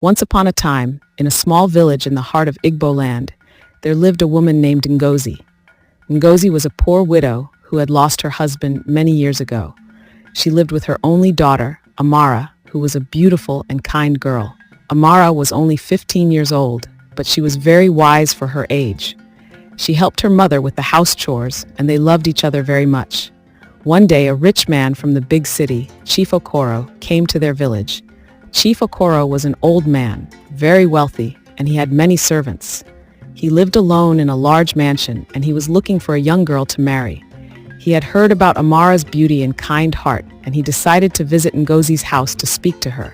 Once upon a time, in a small village in the heart of Igbo land, there lived a woman named Ngozi. Ngozi was a poor widow who had lost her husband many years ago. She lived with her only daughter, Amara, who was a beautiful and kind girl. Amara was only 15 years old, but she was very wise for her age. She helped her mother with the house chores, and they loved each other very much. One day, a rich man from the big city, Chief Okoro, came to their village. Chief Okoro was an old man, very wealthy, and he had many servants. He lived alone in a large mansion, and he was looking for a young girl to marry. He had heard about Amara's beauty and kind heart, and he decided to visit Ngozi's house to speak to her.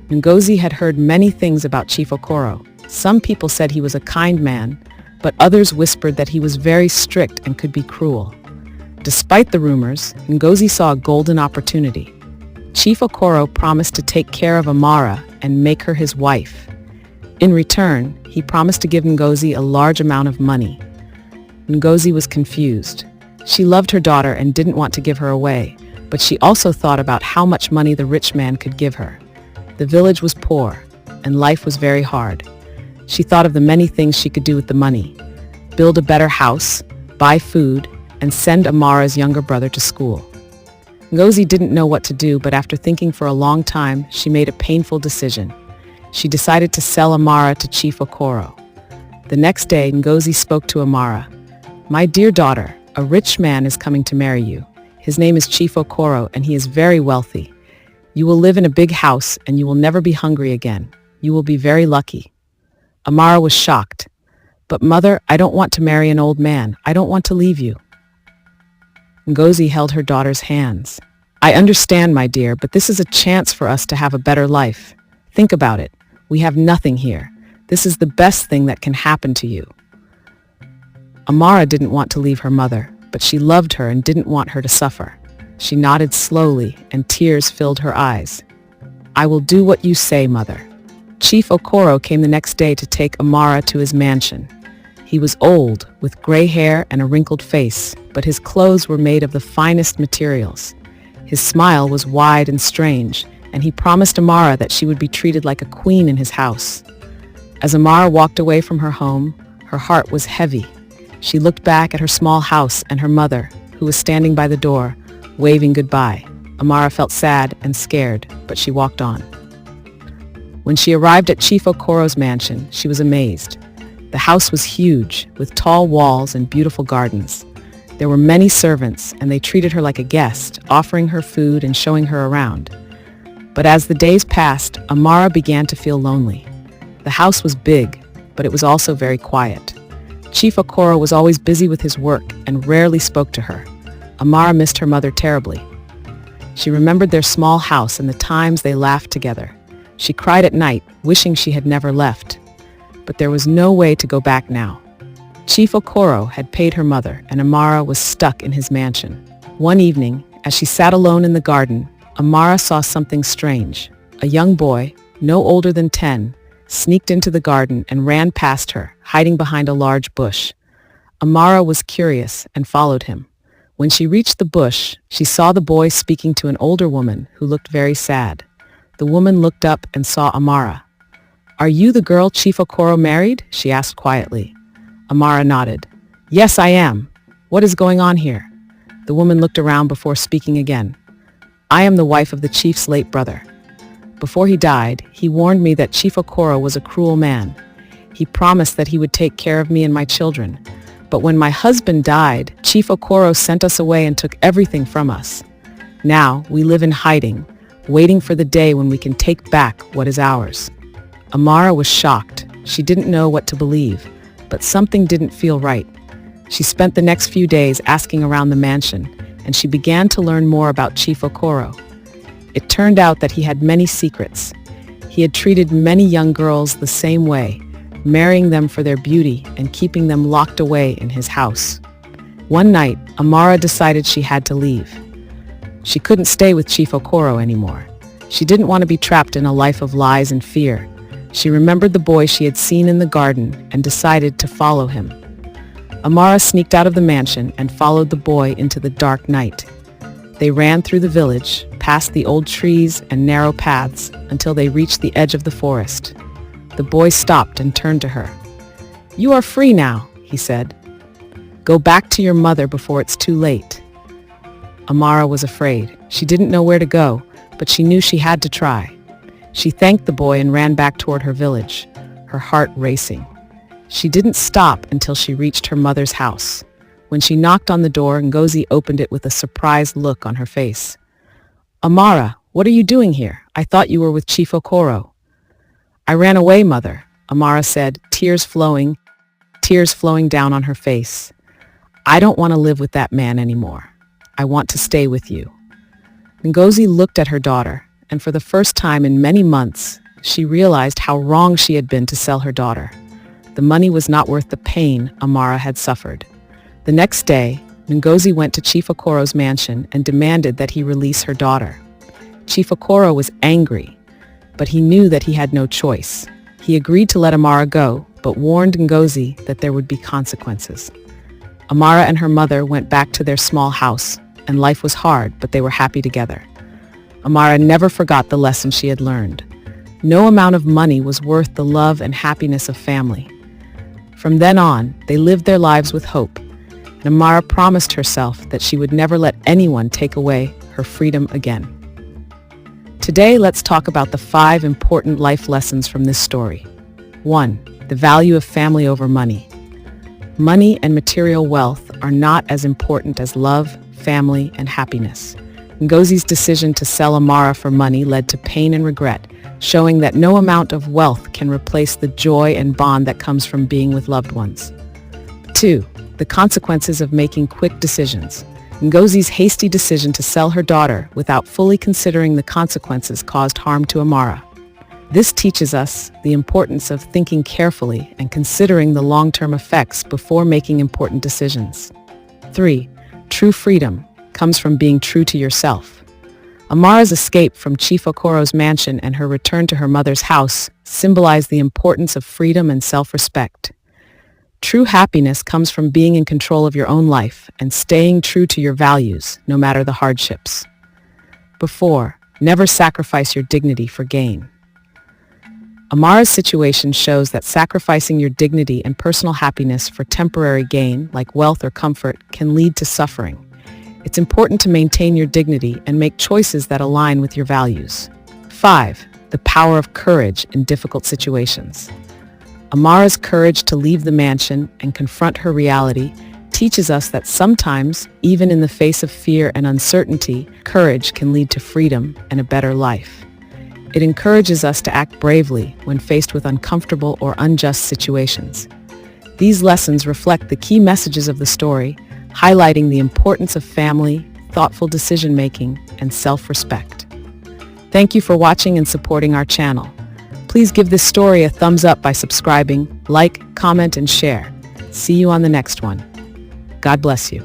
Ngozi had heard many things about Chief Okoro. Some people said he was a kind man, but others whispered that he was very strict and could be cruel. Despite the rumors, Ngozi saw a golden opportunity. Chief Okoro promised to take care of Amara and make her his wife. In return, he promised to give Ngozi a large amount of money. Ngozi was confused. She loved her daughter and didn't want to give her away, but she also thought about how much money the rich man could give her. The village was poor, and life was very hard. She thought of the many things she could do with the money: build a better house, buy food, and send Amara's younger brother to school. Ngozi didn't know what to do, but after thinking for a long time, she made a painful decision. She decided to sell Amara to Chief Okoro. The next day, Ngozi spoke to Amara. "My dear daughter, a rich man is coming to marry you. His name is Chief Okoro, and he is very wealthy. You will live in a big house, and you will never be hungry again. You will be very lucky." Amara was shocked. "But mother, I don't want to marry an old man. I don't want to leave you." Ngozi held her daughter's hands. "I understand, my dear, but this is a chance for us to have a better life. Think about it. We have nothing here. This is the best thing that can happen to you." Amara didn't want to leave her mother, but she loved her and didn't want her to suffer. She nodded slowly, and tears filled her eyes. "I will do what you say, mother." Chief Okoro came the next day to take Amara to his mansion. He was old, with gray hair and a wrinkled face, but his clothes were made of the finest materials. His smile was wide and strange, and he promised Amara that she would be treated like a queen in his house. As Amara walked away from her home, her heart was heavy. She looked back at her small house and her mother, who was standing by the door, waving goodbye. Amara felt sad and scared, but she walked on. When she arrived at Chief Okoro's mansion, she was amazed. The house was huge, with tall walls and beautiful gardens. There were many servants, and they treated her like a guest, offering her food and showing her around. But as the days passed, Amara began to feel lonely. The house was big, but it was also very quiet. Chief Okoro was always busy with his work and rarely spoke to her. Amara missed her mother terribly. She remembered their small house and the times they laughed together. She cried at night, wishing she had never left. But there was no way to go back now. Chief Okoro had paid her mother, and Amara was stuck in his mansion. One evening, as she sat alone in the garden, Amara saw something strange. A young boy, no older than 10, sneaked into the garden and ran past her, hiding behind a large bush. Amara was curious and followed him. When she reached the bush, she saw the boy speaking to an older woman who looked very sad. The woman looked up and saw Amara. "Are you the girl Chief Okoro married?" she asked quietly. Amara nodded. "Yes, I am. What is going on here?" The woman looked around before speaking again. "I am the wife of the chief's late brother. Before he died, he warned me that Chief Okoro was a cruel man. He promised that he would take care of me and my children. But when my husband died, Chief Okoro sent us away and took everything from us. Now we live in hiding, waiting for the day when we can take back what is ours." Amara was shocked. She didn't know what to believe, but something didn't feel right. She spent the next few days asking around the mansion, and she began to learn more about Chief Okoro. It turned out that he had many secrets. He had treated many young girls the same way, marrying them for their beauty and keeping them locked away in his house. One night, Amara decided she had to leave. She couldn't stay with Chief Okoro anymore. She didn't want to be trapped in a life of lies and fear. She remembered the boy she had seen in the garden and decided to follow him. Amara sneaked out of the mansion and followed the boy into the dark night. They ran through the village, past the old trees and narrow paths until they reached the edge of the forest. The boy stopped and turned to her. "You are free now," he said. "Go back to your mother before it's too late." Amara was afraid. She didn't know where to go, but she knew she had to try. She thanked the boy and ran back toward her village, her heart racing. She didn't stop until she reached her mother's house. When she knocked on the door, Ngozi opened it with a surprised look on her face. "Amara, what are you doing here? I thought you were with Chief Okoro." "I ran away, mother," Amara said, tears flowing down on her face. "I don't want to live with that man anymore. I want to stay with you." Ngozi looked at her daughter, and for the first time in many months, she realized how wrong she had been to sell her daughter. The money was not worth the pain Amara had suffered. The next day, Ngozi went to Chief Okoro's mansion and demanded that he release her daughter. Chief Okoro was angry, but he knew that he had no choice. He agreed to let Amara go, but warned Ngozi that there would be consequences. Amara and her mother went back to their small house, and life was hard, but they were happy together. Amara never forgot the lesson she had learned. No amount of money was worth the love and happiness of family. From then on, they lived their lives with hope, and Amara promised herself that she would never let anyone take away her freedom again. Today, let's talk about the 5 important life lessons from this story. 1. The value of family over money. Money and material wealth are not as important as love, family, and happiness. Ngozi's decision to sell Amara for money led to pain and regret, showing that no amount of wealth can replace the joy and bond that comes from being with loved ones. 2. The consequences of making quick decisions. Ngozi's hasty decision to sell her daughter without fully considering the consequences caused harm to Amara. This teaches us the importance of thinking carefully and considering the long-term effects before making important decisions. 3. True freedom comes from being true to yourself. Amara's escape from Chief Okoro's mansion and her return to her mother's house symbolize the importance of freedom and self-respect. True happiness comes from being in control of your own life and staying true to your values, no matter the hardships. 4. Never sacrifice your dignity for gain. Amara's situation shows that sacrificing your dignity and personal happiness for temporary gain, like wealth or comfort, can lead to suffering. It's important to maintain your dignity and make choices that align with your values. 5. The power of courage in difficult situations. Amara's courage to leave the mansion and confront her reality teaches us that sometimes, even in the face of fear and uncertainty, courage can lead to freedom and a better life. It encourages us to act bravely when faced with uncomfortable or unjust situations. These lessons reflect the key messages of the story, highlighting the importance of family, thoughtful decision-making, and self-respect. Thank you for watching and supporting our channel. Please give this story a thumbs up by subscribing, like, comment, and share. See you on the next one. God bless you.